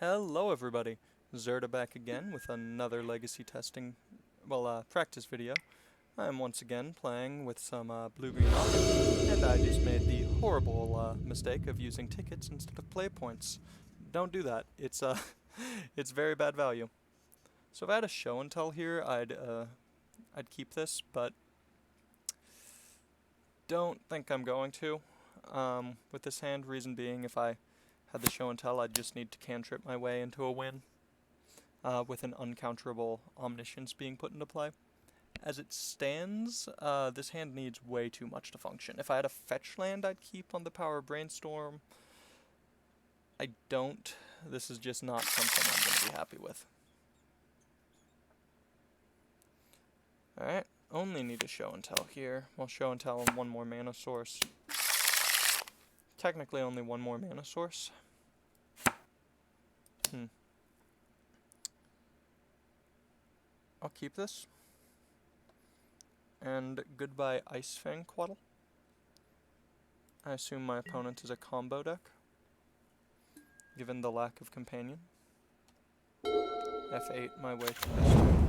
Hello everybody, Zerda back again with another legacy testing, practice video. I am once again playing with some blue-green omni, and I just made the horrible mistake of using tickets instead of play points. Don't do that, it's it's very bad value. So if I had a show and tell here, I'd keep this, but don't think I'm going to. With this hand, reason being if I had the show and tell, I'd just need to cantrip my way into a win, with an uncounterable omniscience being put into play. As it stands, this hand needs way too much to function. If I had a fetch land I'd keep on the power of Brainstorm. I don't. This is just not something I'm going to be happy with. Alright, only need a show and tell here. Well, show and tell and one more mana source. Technically only one more mana source. I'll keep this. And goodbye Ice Fang Quaddle. I assume my opponent is a combo deck, given the lack of companion. F8 my way through this turn.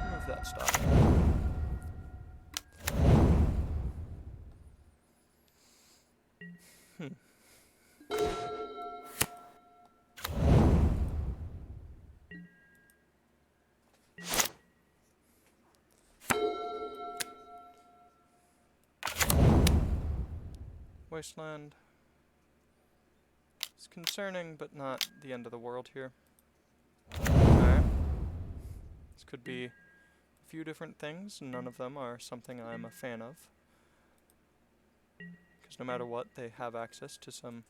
Remove that stop. Wasteland. It's concerning, but not the end of the world here. Alright. This could be a few different things, and none of them are something I'm a fan of. Because no matter what, they have access to some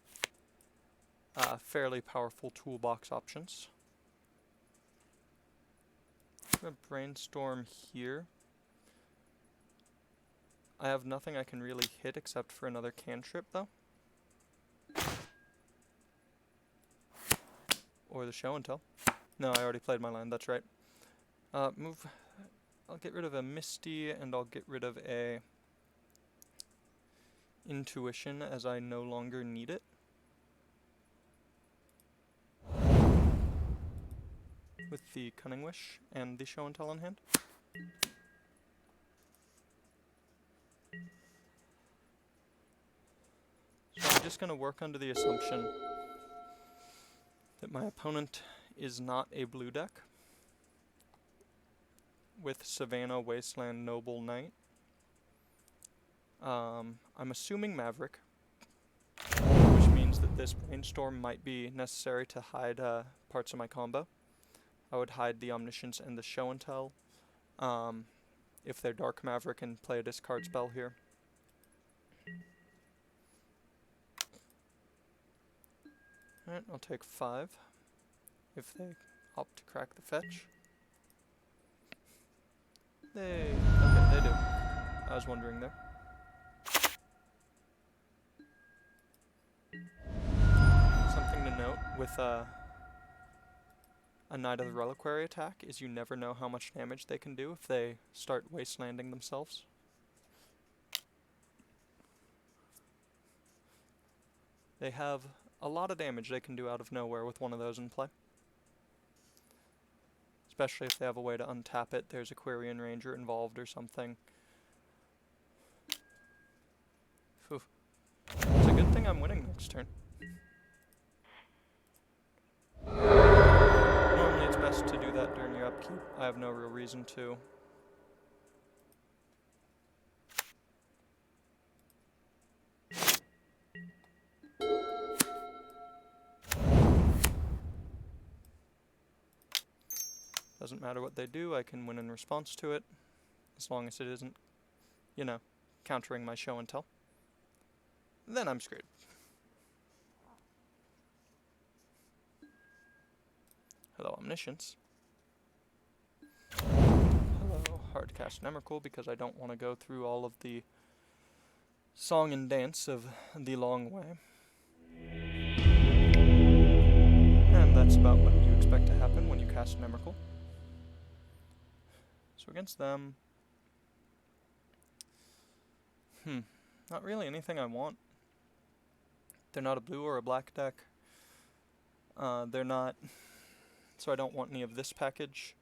fairly powerful toolbox options. I'm gonna brainstorm here. I have nothing I can really hit except for another cantrip, though. Or the show and tell. No, I already played my land, that's right. Move. I'll get rid of a Misty, and I'll get rid of a Intuition, as I no longer need it. With the Cunning Wish and the show and tell in hand. So I'm just going to work under the assumption that my opponent is not a blue deck with Savannah, Wasteland, Noble, Knight. I'm assuming Maverick, which means that this Brainstorm might be necessary to hide parts of my combo. I would hide the Omniscience and the show and tell if they're Dark Maverick and play a discard spell here. Alright, I'll take 5 if they opt to crack the fetch. Okay, they do. I was wondering there. Something to note with a Knight of the Reliquary attack is you never know how much damage they can do if they start wastelanding themselves. They have a lot of damage they can do out of nowhere with one of those in play. Especially if they have a way to untap it, there's a Quirion Ranger involved or something. Phew. It's a good thing I'm winning next turn. Normally it's best to do that during your upkeep. I have no real reason to. Doesn't matter what they do, I can win in response to it, as long as it isn't, you know, countering my show and tell. Then I'm screwed. Hello, Omniscience. Hello, hard cast Nemrical, because I don't want to go through all of the song and dance of the long way. And that's about what you expect to happen when you cast Nemrical. So against them, not really anything I want. They're not a blue or a black deck. They're not, so I don't want any of this package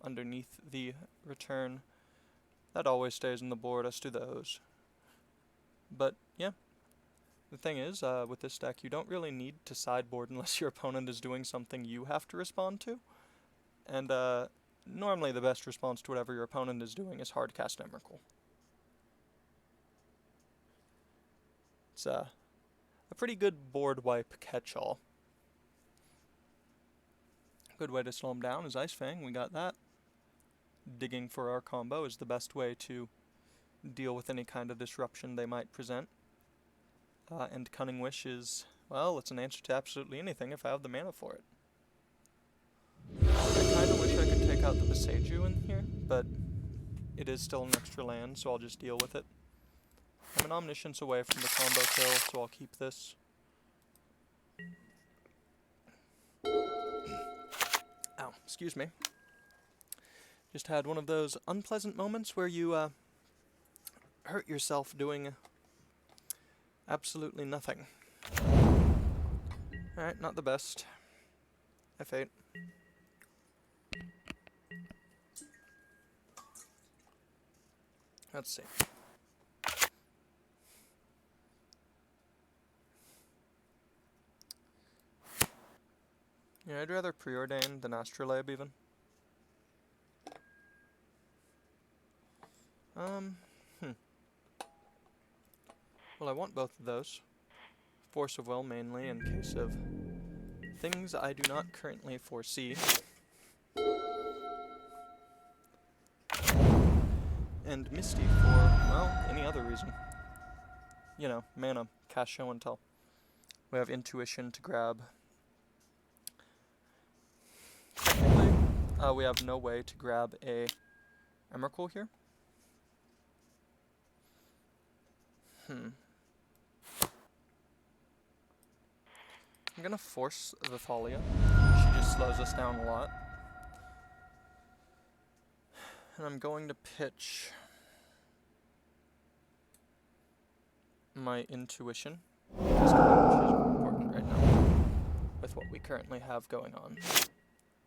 underneath the return. That always stays on the board, us do those. But yeah, the thing is, with this deck, you don't really need to sideboard unless your opponent is doing something you have to respond to. And normally the best response to whatever your opponent is doing is hard cast Emrakul. It's a pretty good board wipe catch-all. Good way to slow them down is Ice Fang, we got that. Digging for our combo is the best way to deal with any kind of disruption they might present. And Cunning Wish is, well, it's an answer to absolutely anything if I have the mana for it. I kind of wish I could take out the Beseiju in here, but it is still an extra land, so I'll just deal with it. I'm an Omniscience away from the combo kill, so I'll keep this. Ow, excuse me. Just had one of those unpleasant moments where you hurt yourself doing absolutely nothing. Alright, not the best. F8. Let's see. Yeah, I'd rather preordain than astrolabe even. Well, I want both of those. Force of Will mainly in case of things I do not currently foresee. And Misty for, well, any other reason. You know, mana, cast Show and Tell. We have Intuition to grab. Technically, we have no way to grab a Emrakul here. I'm gonna force the Thalia. She just slows us down a lot. And I'm going to pitch my Intuition, because Cunning Wish is important right now, with what we currently have going on.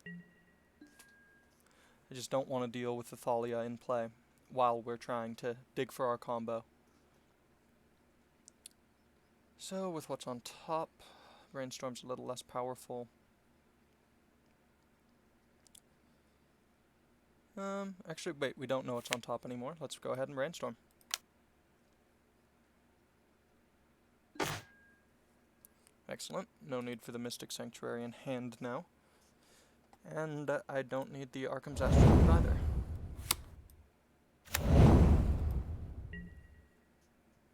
I just don't want to deal with the Thalia in play while we're trying to dig for our combo. So, with what's on top, Brainstorm's a little less powerful. Actually, wait, we don't know what's on top anymore. Let's go ahead and Brainstorm. Excellent. No need for the Mystic Sanctuary in hand now. And I don't need the Arkham's Astrolabe either.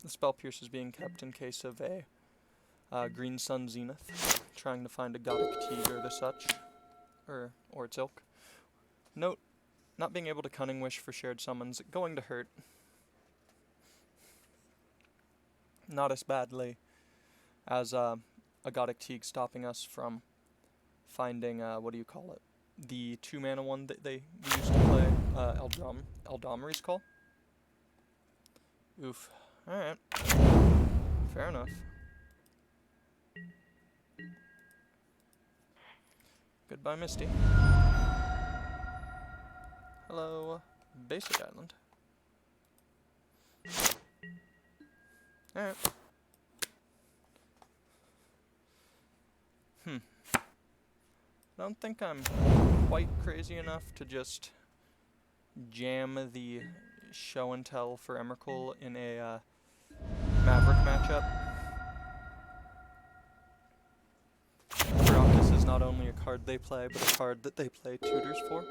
The Spell Pierce is being kept in case of a Green Sun Zenith, trying to find a Gothic Teague or the such, or its ilk. Note, not being able to Cunning Wish for shared summons, going to hurt. Not as badly as a Gothic Teague stopping us from finding, what do you call it? The 2-mana one that they used to play, Eldamri's Call. Oof. Alright. Fair enough. Goodbye, Misty. Hello, Basic Island. Alright. I don't think I'm quite crazy enough to just jam the Show and Tell for Emrakul in a Maverick matchup. Brockus is not only a card they play, but a card that they play tutors for,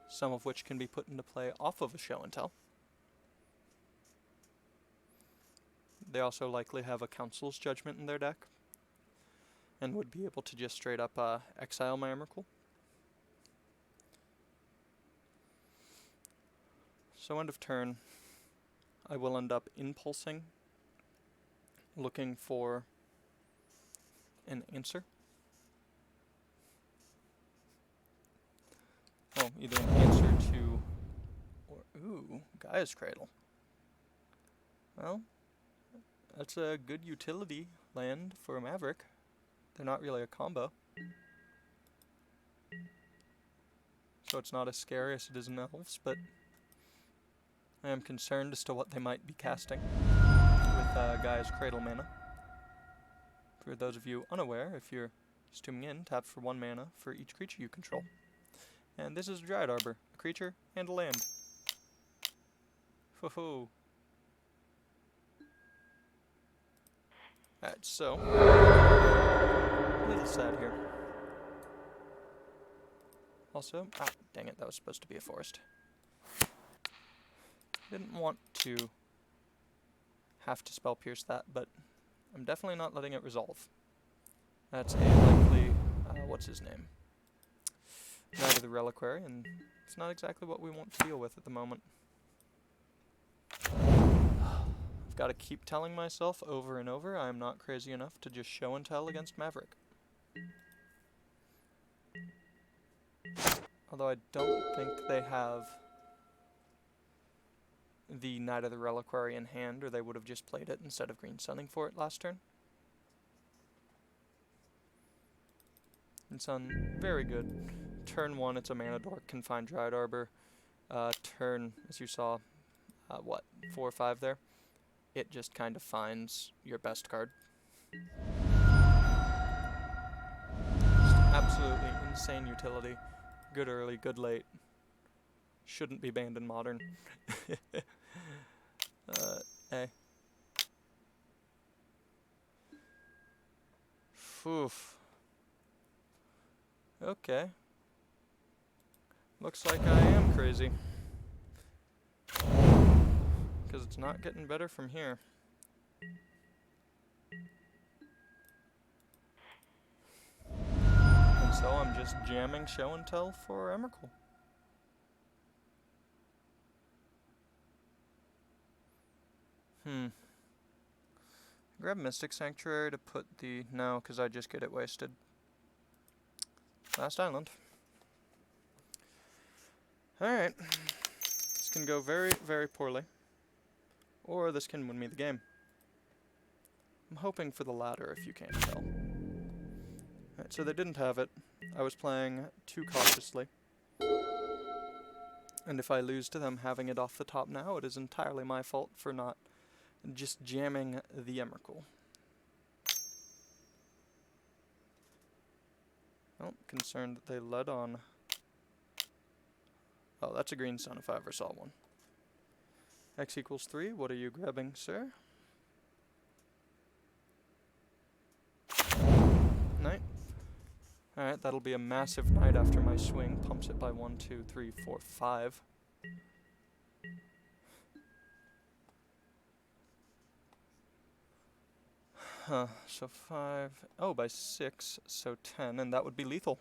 some of which can be put into play off of a Show and Tell. They also likely have a Council's Judgment in their deck, and would be able to just straight up exile my Emrakul. So end of turn, I will end up impulsing, looking for an answer. Oh, either an answer to, or, ooh, Gaia's Cradle. Well, That's a good utility land for a Maverick. They're not really a combo. So it's not as scary as it is in Elves, but I am concerned as to what they might be casting with Gaia's Cradle mana. For those of you unaware, if you're just tuning in, tap for 1 mana for each creature you control. And this is Dryad Arbor, a creature and a land. Ho-ho. Alright, so a little sad here. Also, dang it, that was supposed to be a forest. Didn't want to have to spell pierce that, but I'm definitely not letting it resolve. That's a likely, what's his name? Knight of the Reliquary, and it's not exactly what we want to deal with at the moment. I've got to keep telling myself over and over I am not crazy enough to just show and tell against Maverick. Although I don't think they have the Knight of the Reliquary in hand, or they would have just played it instead of green sunning for it last turn. Green Sun, very good. Turn 1, it's a mana dork, can find Dryad Arbor. Turn, as you saw, 4 or 5 there? It just kind of finds your best card. Just absolutely insane utility. Good early, good late. Shouldn't be banned in Modern. Hey. Oof. Okay. Looks like I am crazy. Because it's not getting better from here. And so I'm just jamming show and tell for Emrakul. Grab Mystic Sanctuary to put the... No, because I just get it wasted. Last island. Alright. This can go very, very poorly. Or this can win me the game. I'm hoping for the latter, if you can't tell. Alright, so they didn't have it. I was playing too cautiously. And if I lose to them having it off the top now, it is entirely my fault for not just jamming the Emrakul. Well, concerned that they led on. Oh, that's a green sun if I ever saw one. X equals 3. What are you grabbing, sir? Knight. Alright, that'll be a massive knight after my swing. Pumps it by 1, 2, 3, 4, 5. So 5. Oh, by 6, so 10, and that would be lethal.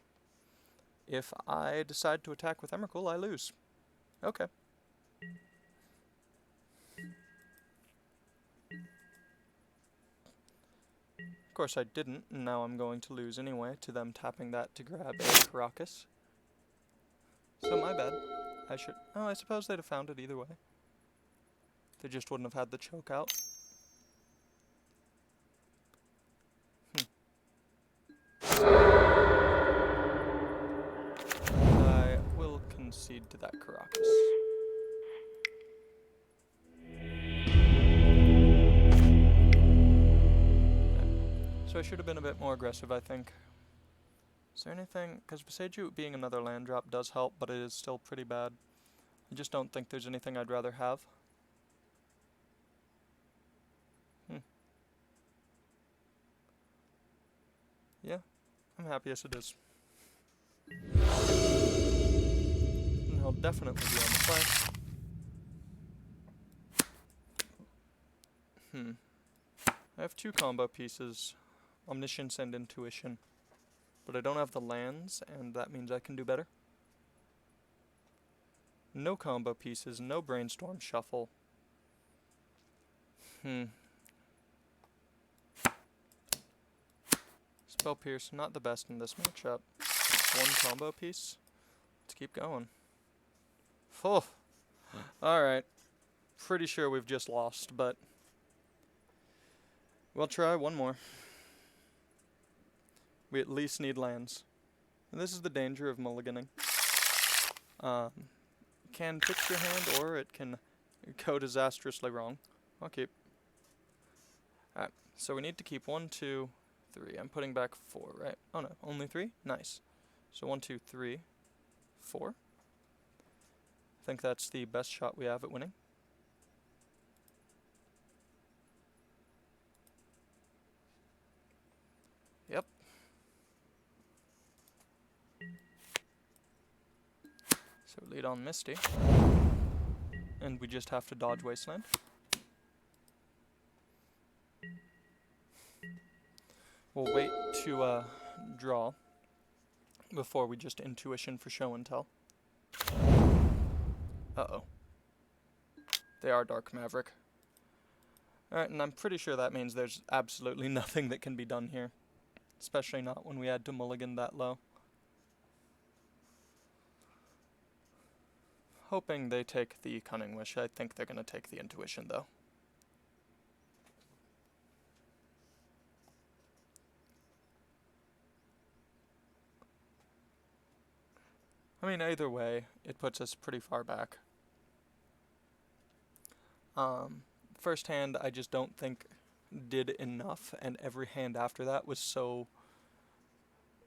If I decide to attack with Emrakul, I lose. Okay. Of course I didn't, and now I'm going to lose anyway to them tapping that to grab a Caracas. So my bad. I should... Oh, I suppose they'd have found it either way. They just wouldn't have had the choke out. I will concede to that Caracas. So I should have been a bit more aggressive, I think. Is there anything... Because Boseiju being another land drop does help, but it is still pretty bad. I just don't think there's anything I'd rather have. Yeah, I'm happy as it is. And I'll definitely be on the play. I have 2 combo pieces, Omniscience and Intuition. But I don't have the lands, and that means I can do better. No combo pieces, no Brainstorm Shuffle. Spell Pierce, not the best in this matchup. 1 combo piece. Let's keep going. Oh, alright. Pretty sure we've just lost, but We'll try one more. We at least need lands. And this is the danger of mulliganing. Can fix your hand, or it can go disastrously wrong. I'll keep. Alright, so we need to keep 1, 2, 3. I'm putting back 4, right? Oh no, only 3? Nice. So 1, 2, 3, 4. I think that's the best shot we have at winning. Yep. So lead on Misty. And we just have to dodge Wasteland. We'll wait to draw before we just intuition for show and tell. Uh-oh. They are Dark Maverick. Alright, and I'm pretty sure that means there's absolutely nothing that can be done here. Especially not when we had to mulligan that low. Hoping they take the Cunning Wish. I think they're going to take the Intuition, though. I mean, either way, it puts us pretty far back. First hand, I just don't think did enough, and every hand after that was so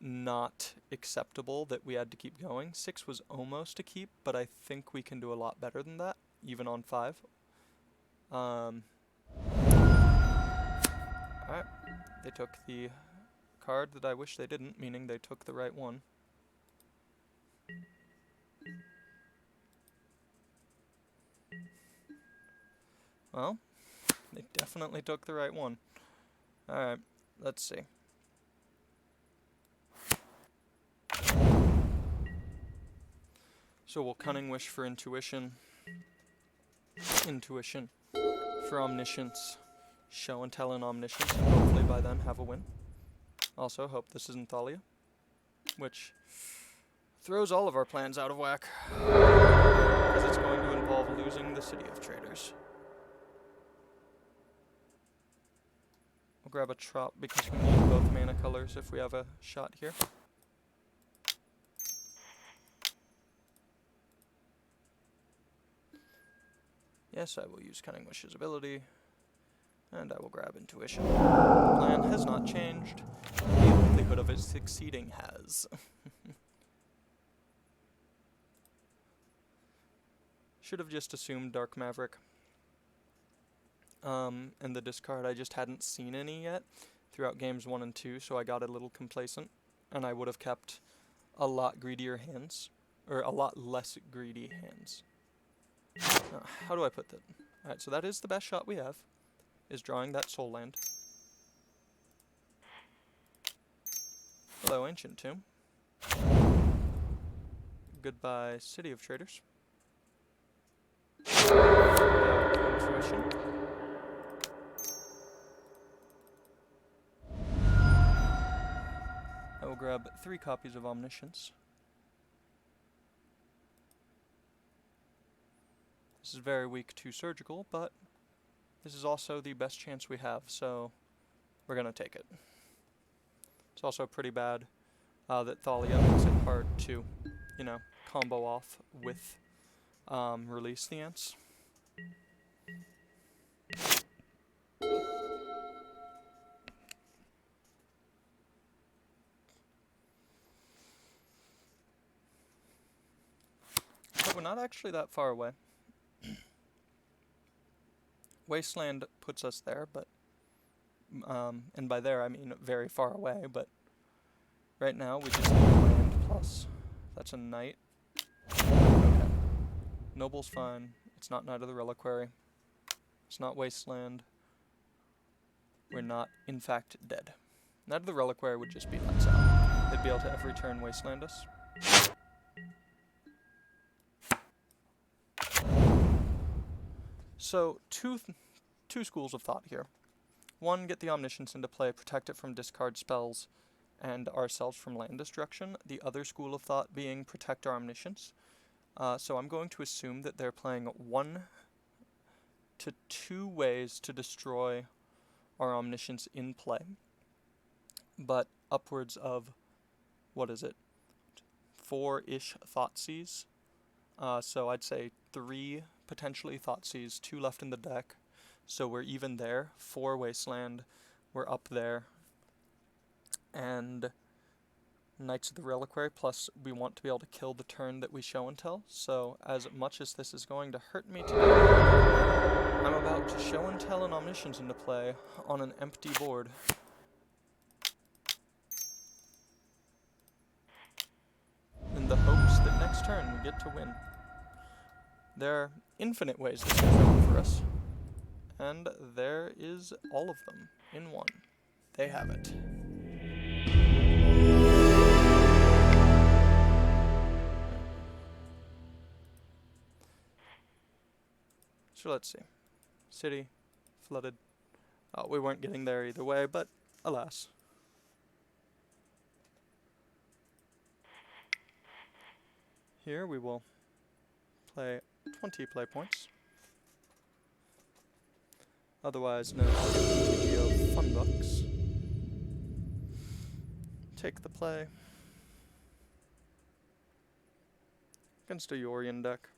not acceptable that we had to keep going. 6 was almost a keep, but I think we can do a lot better than that, even on 5. Alright, they took the card that I wish they didn't, meaning they took the right one. Well, they definitely took the right one. Alright, let's see. So we'll Cunning Wish for Intuition. Intuition for Omniscience. Show and Tell in Omniscience, and hopefully by then have a win. Also, hope this isn't Thalia, which throws all of our plans out of whack, because it's going to involve losing the City of Traders. We'll grab a Trop because we need both mana colors if we have a shot here. Yes, I will use Cunning Wish's ability, and I will grab Intuition. The plan has not changed. The likelihood of it succeeding has. Should have just assumed Dark Maverick. And the discard, I just hadn't seen any yet throughout games 1 and 2, so I got a little complacent, and I would have kept a lot greedier hands, or a lot less greedy hands. How do I put that? Alright, so that is the best shot we have, is drawing that Soul Land. Hello, Ancient Tomb. Goodbye, City of Traders. Intuition. I will grab 3 copies of Omniscience. This is very weak to Surgical, but this is also the best chance we have, so we're going to take it. It's also pretty bad that Thalia makes it hard to, you know, combo off with Release the Ants. But we're not actually that far away. Wasteland puts us there, but and by there I mean very far away, but right now we just need land plus. That's a Knight. Okay. Noble's fine. It's not Knight of the Reliquary. It's not Wasteland. We're not, in fact, dead. Knight of the Reliquary would just be lights out. They'd be able to every turn Wasteland us. So, two schools of thought here. One, get the Omniscience into play, protect it from discard spells and ourselves from land destruction. The other school of thought being protect our Omniscience. So I'm going to assume that they're playing 1 to 2 ways to destroy our omniscience in play, but upwards of, what is it, 4-ish Thoughtseize. So I'd say 3 potentially Thoughtseize, 2 left in the deck. So we're even there. 4 Wasteland, we're up there. And Knights of the Reliquary, plus we want to be able to kill the turn that we show and tell. So as much as this is going to hurt me today, I'm about to show and tell an Omniscience into play on an empty board. In the hopes that next turn we get to win. There are infinite ways this can happen for us. And there is all of them in one. They have it. So let's see. City, flooded. Oh, we weren't getting there either way, but alas. Here we will play 20 play points. Otherwise known as TGO Fun Bucks. Take the play against a Yorion deck.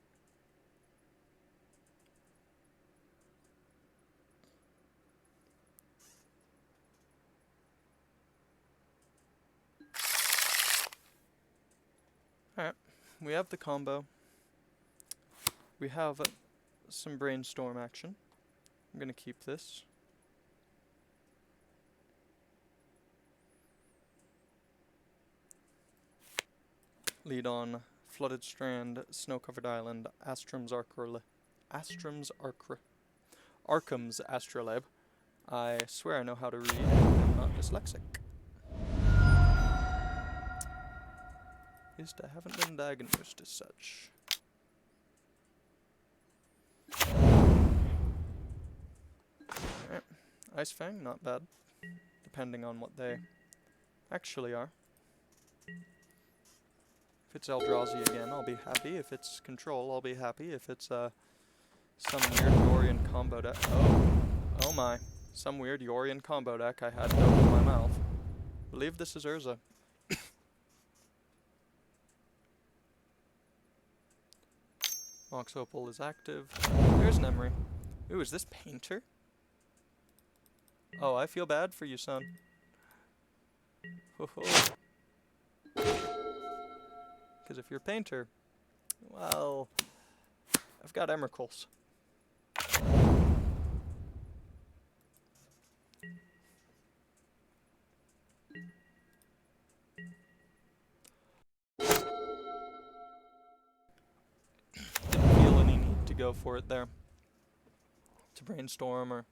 Alright, we have the combo. We have some brainstorm action. I'm gonna keep this. Lead on Flooded Strand, Snow-Covered Island, Arkham's Astrolabe. I swear I know how to read, I'm not dyslexic. At least I haven't been diagnosed as such. Alright, Ice Fang, not bad, depending on what they actually are. If it's Eldrazi again, I'll be happy. If it's Control, I'll be happy. If it's some weird Yorion combo deck. Oh my. Some weird Yorion combo deck I had to open my mouth. I believe this is Urza. Mox Opal is active. There's an Emery. Ooh, is this Painter? Oh, I feel bad for you, son. Ho ho. Because if you're a Painter, well, I've got Emeralds. Didn't feel any need to go for it there. To brainstorm or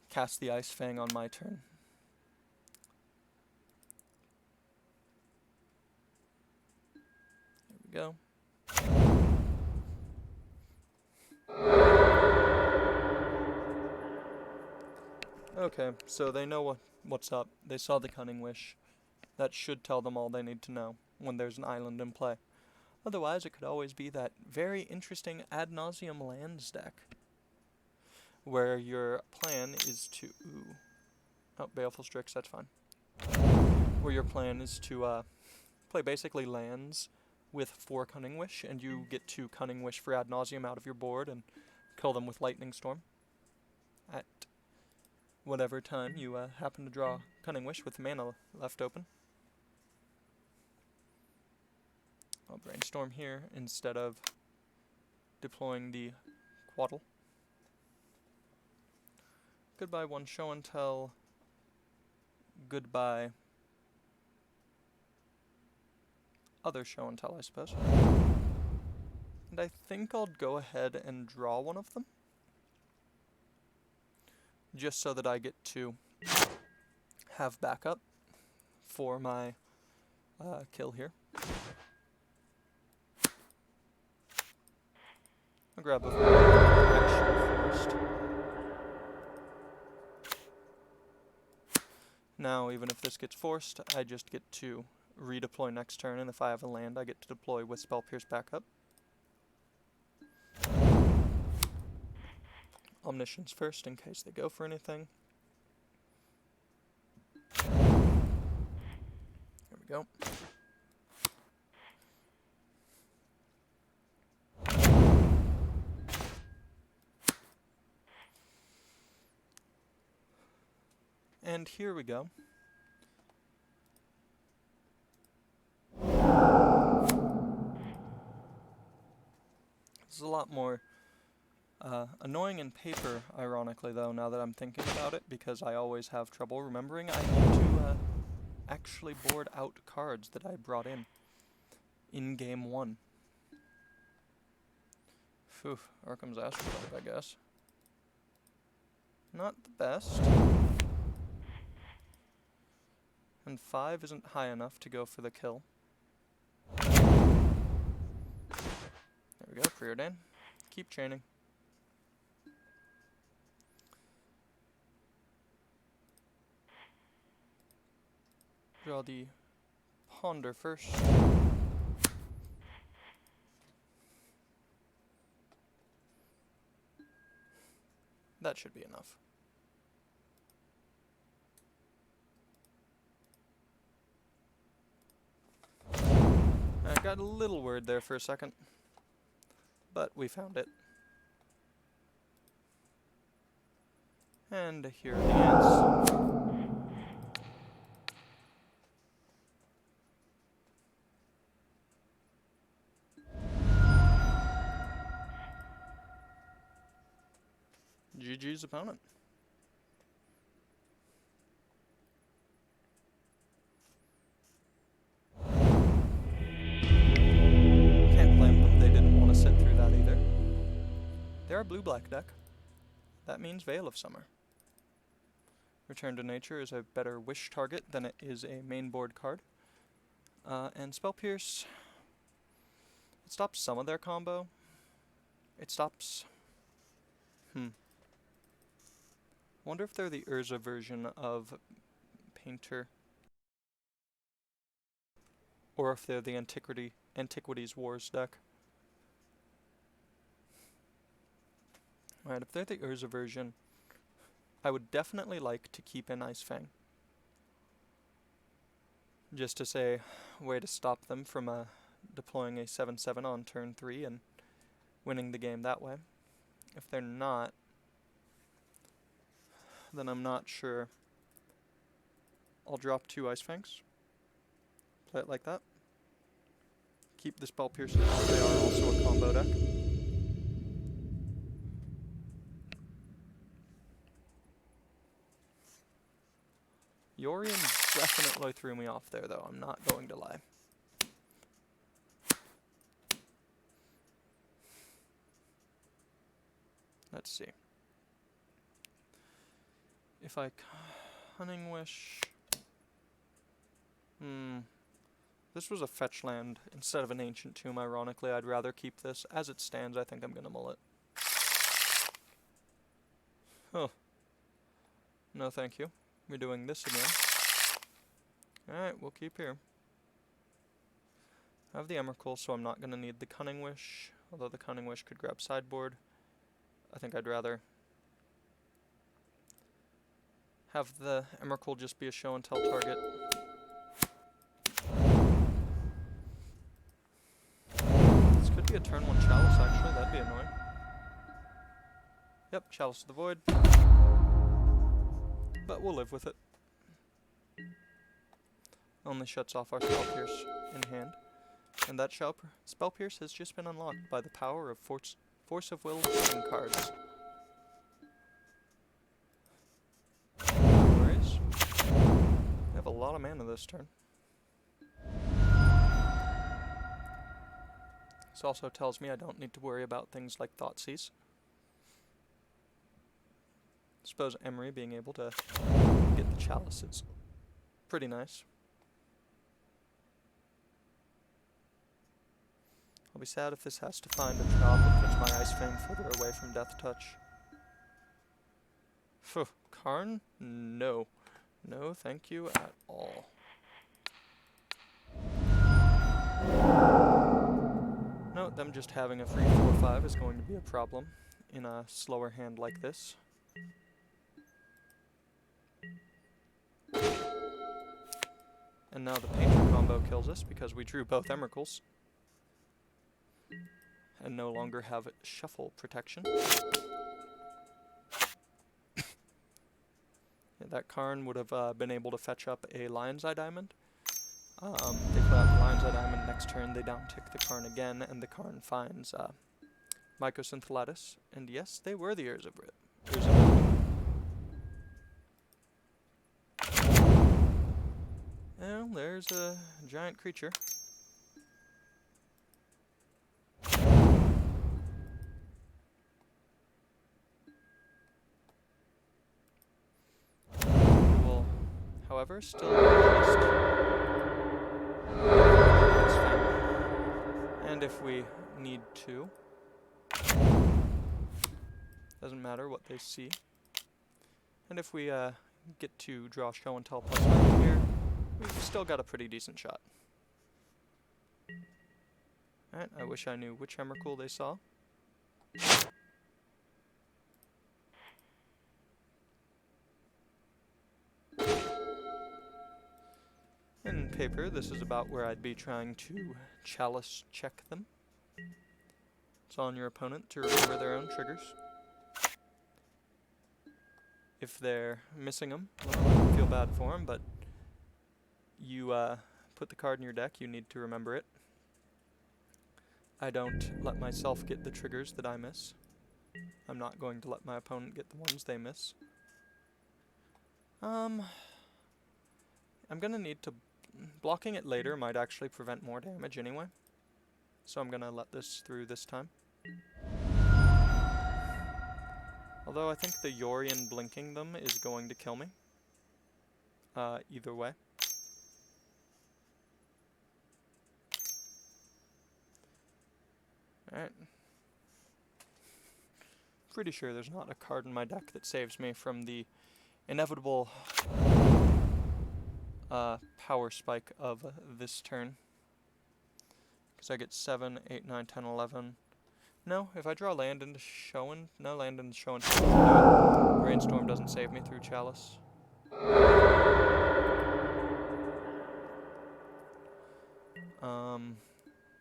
cast the Ice Fang on my turn. There we go. Okay, so they know what's up. They saw the Cunning Wish. That should tell them all they need to know when there's an island in play. Otherwise, it could always be that very interesting Ad Nauseam Lands deck, where your plan is to... Ooh. Oh, Baleful Strix, that's fine. Where your plan is to play basically lands with 4 Cunning Wish, and you get to Cunning Wish for Ad Nauseam out of your board and kill them with Lightning Storm. At whatever time you happen to draw Cunning Wish with mana left open. I'll brainstorm here instead of deploying the Quaddle. Goodbye one show and tell. Goodbye other show and tell, I suppose. And I think I'll go ahead and draw one of them. Just so that I get to have backup for my kill here. I'll grab a action first. Now, even if this gets forced, I just get to redeploy next turn, and if I have a land, I get to deploy with Spell Pierce backup. Omniscience first, in case they go for anything. we go. And here we go. This is a lot more annoying in paper, ironically, though, now that I'm thinking about it, because I always have trouble remembering I need to actually board out cards that I brought in game 1. Phew, Arkham's Astrotype, I guess. Not the best. And 5 isn't high enough to go for the kill. There we go, Preordain. Keep chaining. Draw the Ponder first. That should be enough. I got a little worried there for a second, but we found it. And here are the ants. GG's opponent. Can't blame them, they didn't want to sit through that either. They're a blue-black deck. That means Veil of Summer. Return to Nature is a better wish target than it is a main board card. And Spell Pierce, it stops some of their combo. It stops... Wonder if they're the Urza version of Painter. Or if they're the Antiquities Wars deck. Alright, if they're the Urza version, I would definitely like to keep in Ice Fang. Just to say, way to stop them from deploying a 7/7 on turn 3 and winning the game that way. If they're not, then I'm not sure. I'll drop 2 Ice Fangs. Play it like that. Keep the Spell Pierces, they are also a combo deck. Yorion definitely threw me off there, though, I'm not going to lie. Let's see. If I Cunning Wish... This was a fetch land instead of an Ancient Tomb, ironically. I'd rather keep this. As it stands, I think I'm gonna mull it. Oh. No thank you. We're doing this again. Alright, we'll keep here. I have the Emrakul, so I'm not gonna need the Cunning Wish. Although the Cunning Wish could grab sideboard. I think I'd rather have the Emrakul just be a show and tell target. This could be a turn 1 Chalice, actually. That'd be annoying. Yep, Chalice of the Void. But we'll live with it. Only shuts off our Spell Pierce in hand. And that Spell Pierce has just been unlocked by the power of Force of Will and cards. No worries. I have a lot of mana this turn. This also tells me I don't need to worry about things like Thoughtseize. I suppose Emery being able to get the Chalice is pretty nice. I'll be sad if this has to find a drop that puts my Ice Fang further away from Death Touch. Phew, Karn? No. No, thank you at all. No, them just having a free 4/5 is going to be a problem in a slower hand like this. And now the painter combo kills us because we drew both Emeralds. And no longer have shuffle protection. Yeah, that Karn would have been able to fetch up a Lion's Eye Diamond. They play out the Lion's Eye Diamond. Next turn they downtick the Karn again, and the Karn finds Mycosynth Lattice. And yes, they were the Ears of Rip. Well, there's a giant creature. Will, however, still resist. And if we need to, doesn't matter what they see. And if we get to draw Show and Tell plus 9 here, we've still got a pretty decent shot. Alright, I wish I knew which Emrakul they saw. In paper, this is about where I'd be trying to Chalice check them. It's on your opponent to remember their own triggers. If they're missing them, well, I don't feel bad for them, but you put the card in your deck, you need to remember it. I don't let myself get the triggers that I miss. I'm not going to let my opponent get the ones they miss. I'm gonna need to... Blocking it later might actually prevent more damage anyway. So I'm gonna let this through this time. Although I think the Yorion blinking them is going to kill me. Either way. Alright. Pretty sure there's not a card in my deck that saves me from the inevitable power spike of this turn. Because I get 7, 8, 9, 10, 11. No, if I draw land into Showin', no, land into Showin', Rainstorm doesn't save me through Chalice.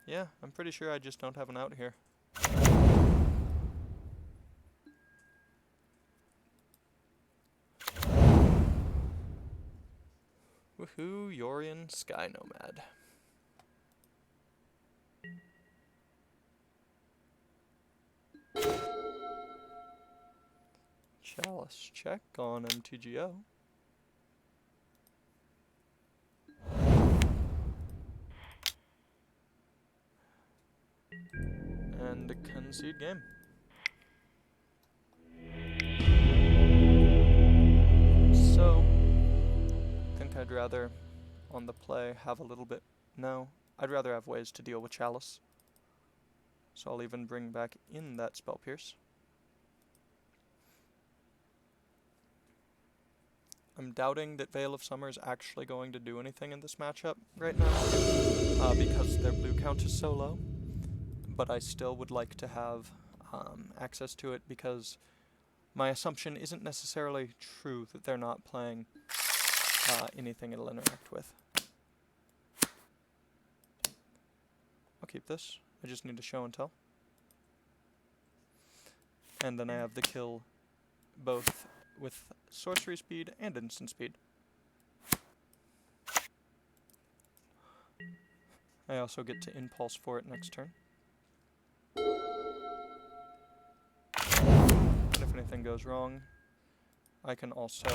Yeah, I'm pretty sure I just don't have an out here. Woohoo, Yorion Sky Nomad. Chalice check on MTGO. And a concede game. So, I think I'd rather, on the play, have a little bit... No, I'd rather have ways to deal with Chalice. So I'll even bring back in that Spell Pierce. I'm doubting that Veil of Summer is actually going to do anything in this matchup right now, because their blue count is so low. But I still would like to have access to it because my assumption isn't necessarily true that they're not playing anything it'll interact with. I'll keep this. I just need to Show and Tell. And then I have the kill both with sorcery speed and instant speed. I also get to impulse for it next turn. And if anything goes wrong, I can also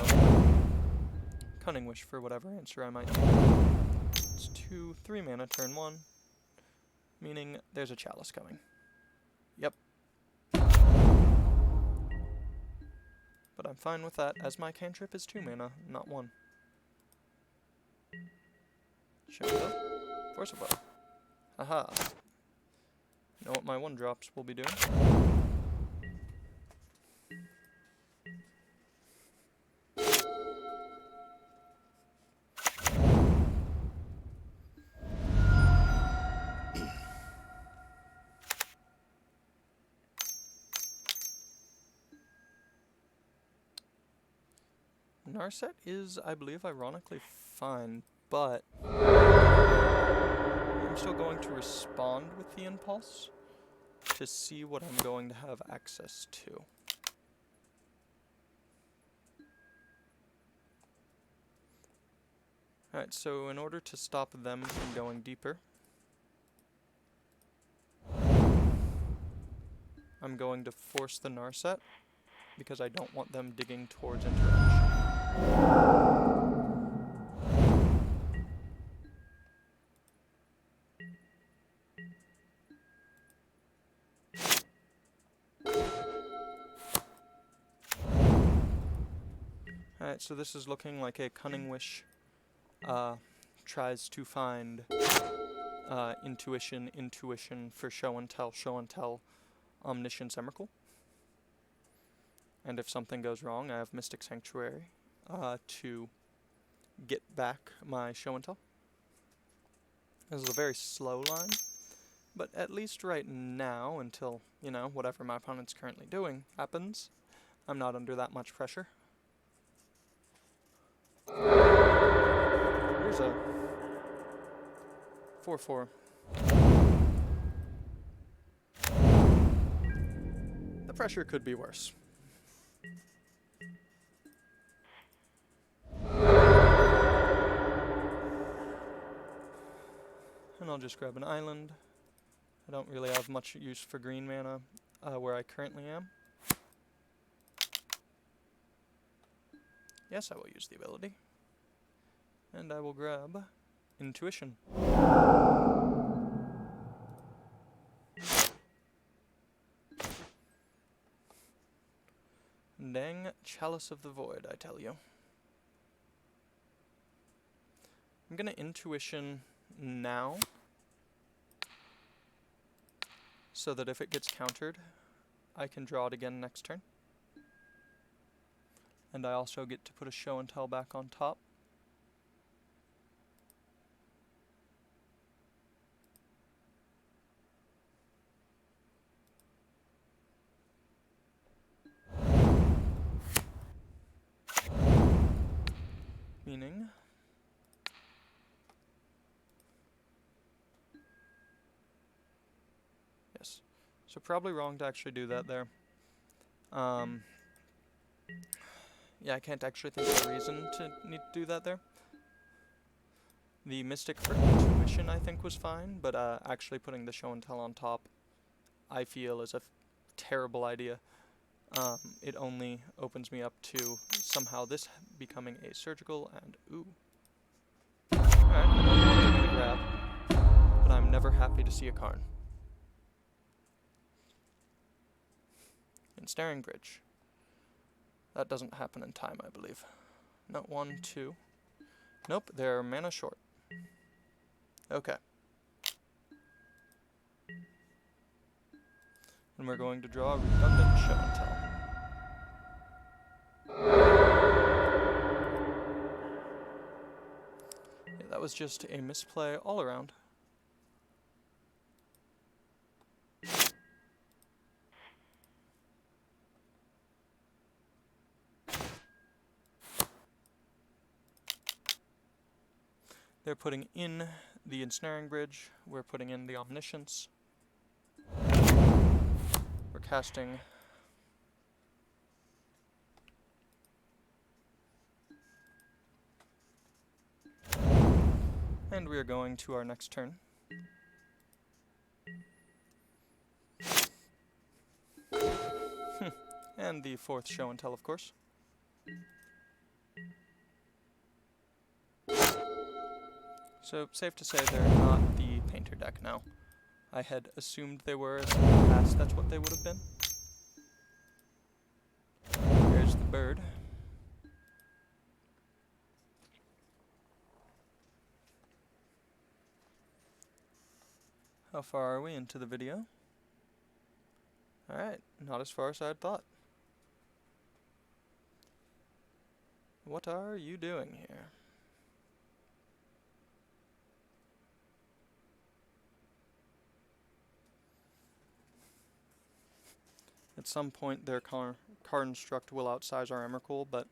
Cunning Wish for whatever answer I might need. It's 2, 3 mana turn 1, meaning there's a Chalice coming. Yep. But I'm fine with that, as my cantrip is 2 mana, not 1. Shadow. Force of Will. Haha. You know what my 1-drops will be doing? Narset is, I believe, ironically fine. but I'm still going to respond with the impulse to see what I'm going to have access to. Alright, so in order to stop them from going deeper, I'm going to force the Narset, because I don't want them digging towards interaction. Alright, so this is looking like a Cunning Wish tries to find intuition for show and tell, omniscience, Emrakul. And if something goes wrong, I have Mystic Sanctuary to get back my show and tell. This is a very slow line, but at least right now, until, you know, whatever my opponent's currently doing happens, I'm not under that much pressure. Here's a 4/4. The pressure could be worse. And I'll just grab an island. I don't really have much use for green mana where I currently am. Yes, I will use the ability. And I will grab Intuition. Dang Chalice of the Void, I tell you. I'm gonna Intuition now, so that if it gets countered, I can draw it again next turn. And I also get to put a show and tell back on top. Meaning yes. So probably wrong to actually do that there. Yeah, I can't actually think of a reason to need to do that there. The Mystic for Intuition I think was fine, but actually putting the show and tell on top I feel is a terrible idea. It only opens me up to somehow this becoming a surgical and ooh. Alright, I don't want to grab, but I'm never happy to see a Karn. Ensnaring Bridge. That doesn't happen in time, I believe. Not 1, 2. Nope, they're mana short. Okay. And we're going to draw a redundant show and tell. Yeah, that was just a misplay all around. They're putting in the Ensnaring Bridge, we're putting in the Omniscience. We're casting and we are going to our next turn. And the 4th show and tell, of course. So, safe to say they're not the Painter deck now. I had assumed they were, as in the past that's what they would have been. There's the bird. How far are we into the video? Alright, not as far as I had thought. What are you doing here? At some point their Karnstruct will outsize our Emrakul, but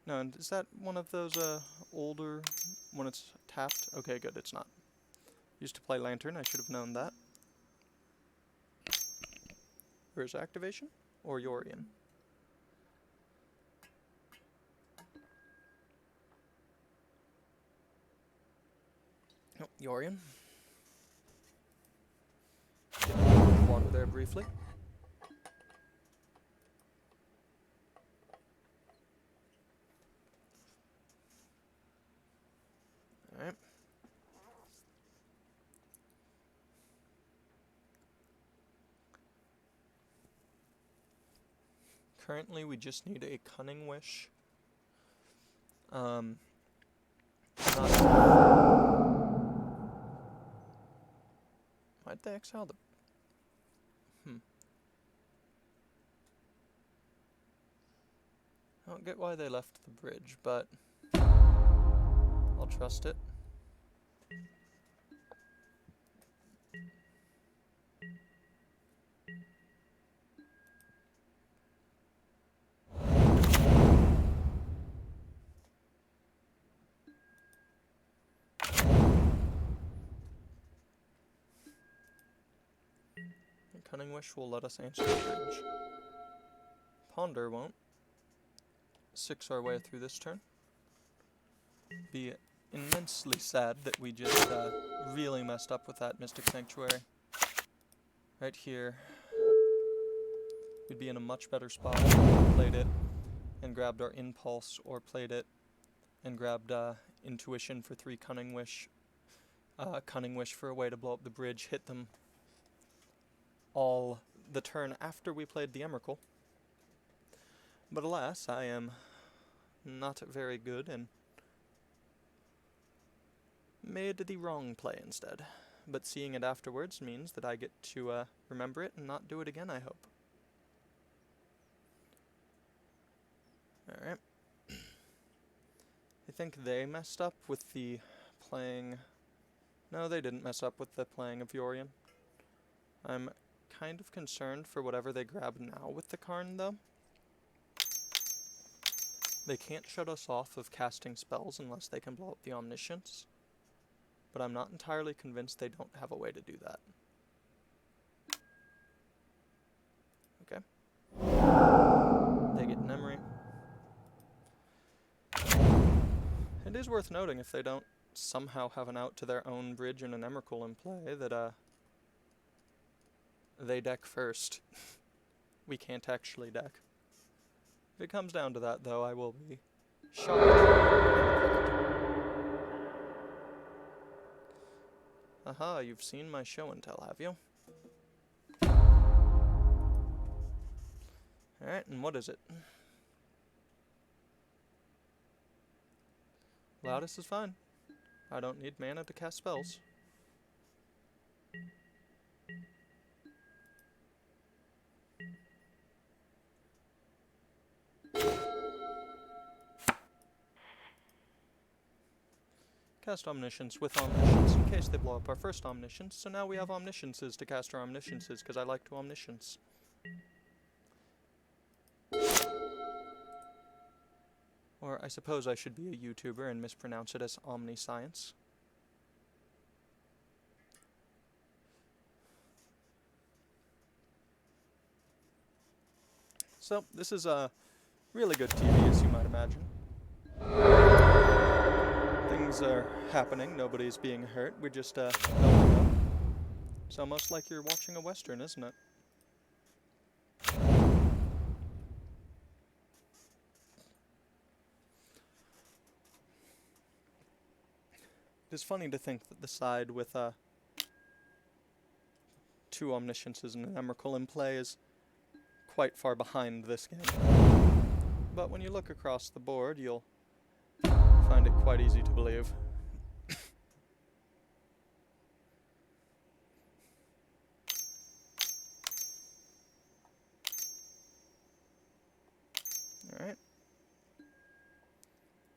No, and is that one of those older when it's tapped? Okay, good, it's not. Used to play Lantern, I should have known that. Where's activation? Or Yorian? Oh, Yorian. Water there briefly. Alright. Currently, we just need a Cunning Wish. Why'd they exile the... I don't get why they left the bridge, but I'll trust it. Cunning Wish will let us answer the bridge. Ponder won't. 6 our way through this turn. Be immensely sad that we just really messed up with that Mystic Sanctuary. Right here. We'd be in a much better spot if we played it and grabbed our Impulse, or played it and grabbed Intuition for 3 Cunning Wish. Cunning Wish for a way to blow up the bridge, hit them all the turn after we played the Emrakul. But alas, I am not very good and made the wrong play instead. But seeing it afterwards means that I get to remember it and not do it again, I hope. Alright. I think they messed up with the playing... No, they didn't mess up with the playing of Yorian. I'm kind of concerned for whatever they grab now with the Karn, though. They can't shut us off of casting spells unless they can blow up the Omniscience. But I'm not entirely convinced they don't have a way to do that. Okay. They get an Emery. It is worth noting, if they don't somehow have an out to their own bridge and an Emrakul in play, that they deck first. We can't actually deck. If it comes down to that, though, I will be shocked. Aha, you've seen my show and tell, have you? Alright, and what is it? Loudest is fine. I don't need mana to cast spells. Cast Omniscience with Omniscience in case they blow up our first Omniscience, so now we have Omnisciences to cast our Omnisciences, because I like to Omniscience. Or I suppose I should be a YouTuber and mispronounce it as Omniscience. So, this is a really good TV, as you might imagine. Things are happening, nobody's being hurt, we're just building up. It's almost like you're watching a Western, isn't it? It's funny to think that the side with 2 Omnisciences and an Emrakul in play is quite far behind this game. But when you look across the board, you'll find it quite easy to believe. Alright.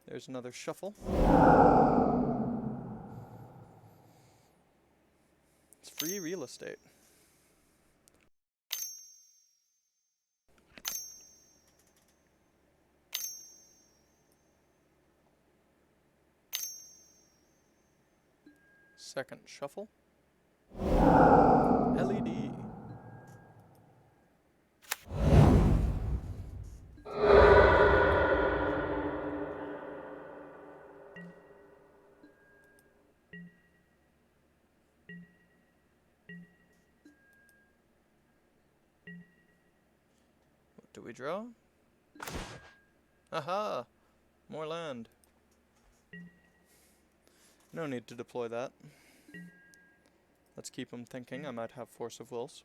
There's another shuffle. It's free real estate. Second shuffle. LED. What do we draw? Aha! More land. No need to deploy that. Let's keep him thinking I might have force of wills.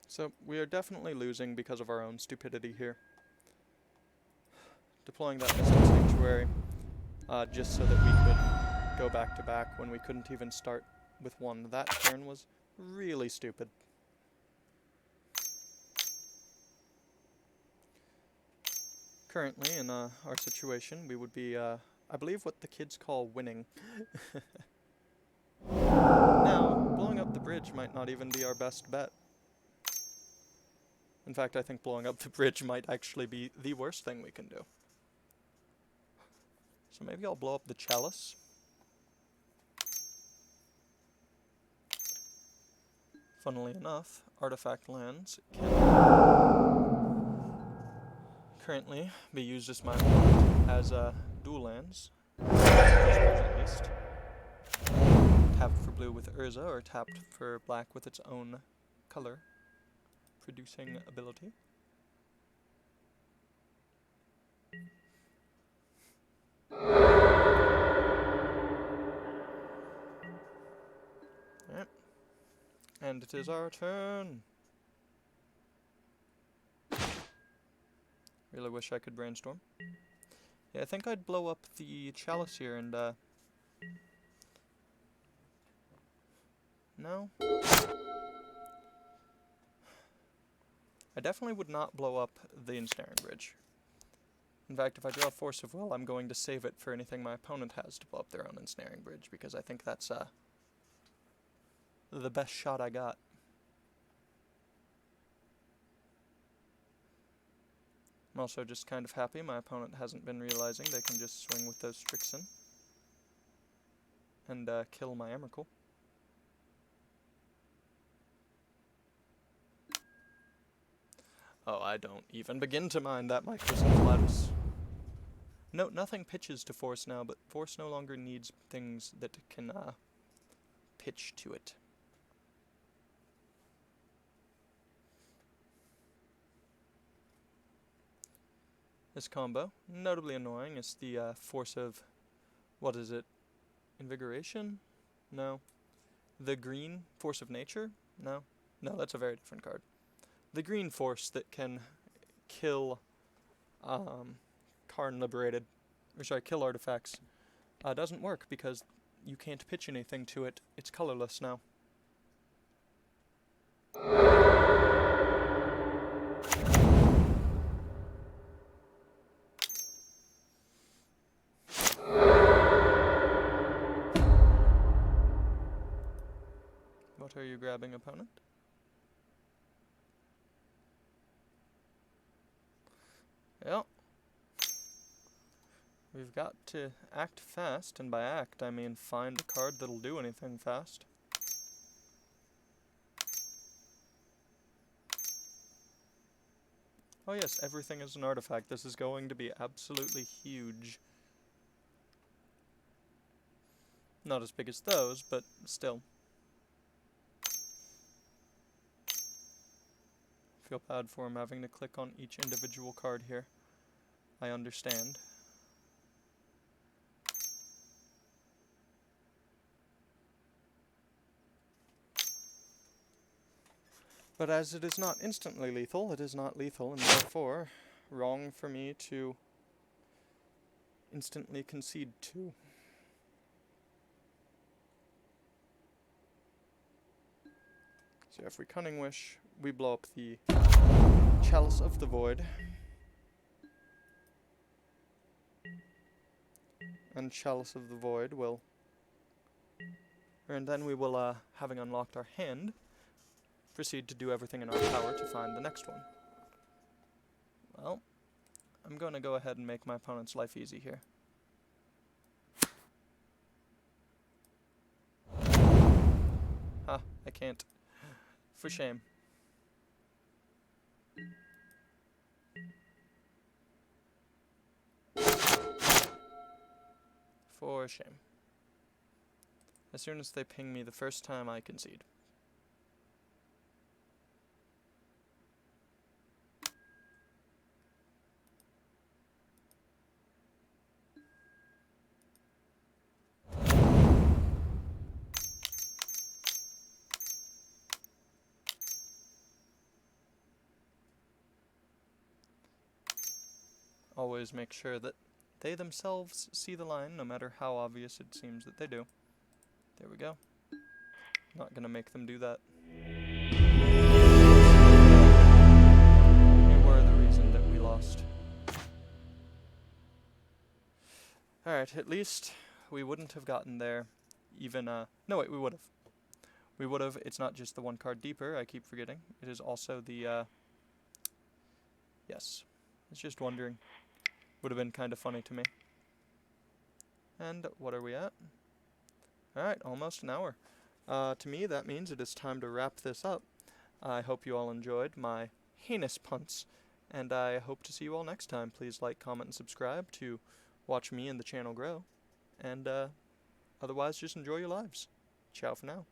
So, we are definitely losing because of our own stupidity here. Deploying that Mystic Sanctuary, just so that we could go back to back when we couldn't even start with one that turn was really stupid. Currently, in our situation, we would be, I believe what the kids call winning. Now, blowing up the bridge might not even be our best bet. In fact, I think blowing up the bridge might actually be the worst thing we can do. So maybe I'll blow up the chalice. Funnily enough, artifact lands can currently be used as my as dual lands, at least. Tapped for blue with Urza, or tapped for black with its own color producing ability. Yep. And it is our turn. Really wish I could brainstorm. Yeah, I think I'd blow up the chalice here and, no? I definitely would not blow up the ensnaring bridge. In fact, if I draw Force of Will, I'm going to save it for anything my opponent has to blow up their own ensnaring bridge, because I think that's, the best shot I got. I'm also just kind of happy my opponent hasn't been realizing they can just swing with those Strixen and kill my Emrakul. Oh, I don't even begin to mind that Microcephalatus. Note, nothing pitches to Force now, but Force no longer needs things that can pitch to it. This combo, notably annoying, is the Force of, what is it, Invigoration? No. The green Force of Nature? No. No, that's a very different card. The green Force that can kill Karn Liberated, or sorry, kill artifacts, doesn't work because you can't pitch anything to it. It's colorless now. What are you grabbing, opponent? Well, we've got to act fast, and by act, I mean find a card that'll do anything fast. Oh yes, everything is an artifact. This is going to be absolutely huge. Not as big as those, but still. Feel bad for him having to click on each individual card here. I understand. But as it is not instantly lethal, it is not lethal, and therefore wrong for me to instantly concede to. So if we Cunning Wish, we blow up the Chalice of the Void. And Chalice of the Void will... And then we will, having unlocked our hand, proceed to do everything in our power to find the next one. Well, I'm going to go ahead and make my opponent's life easy here. Ha, I can't. For shame. For shame. As soon as they ping me the first time, I concede. Always make sure that they themselves see the line, no matter how obvious it seems that they do. There we go. Not gonna make them do that. You were the reason that we lost. Alright, at least we wouldn't have gotten there even, no wait, we would've. We would've, it's not just the one card deeper, I keep forgetting. It is also the, yes. I was just wondering. Would have been kind of funny to me. And what are we at? Alright, almost an hour. To me, that means it is time to wrap this up. I hope you all enjoyed my heinous punts, and I hope to see you all next time. Please like, comment, and subscribe to watch me and the channel grow. And otherwise, just enjoy your lives. Ciao for now.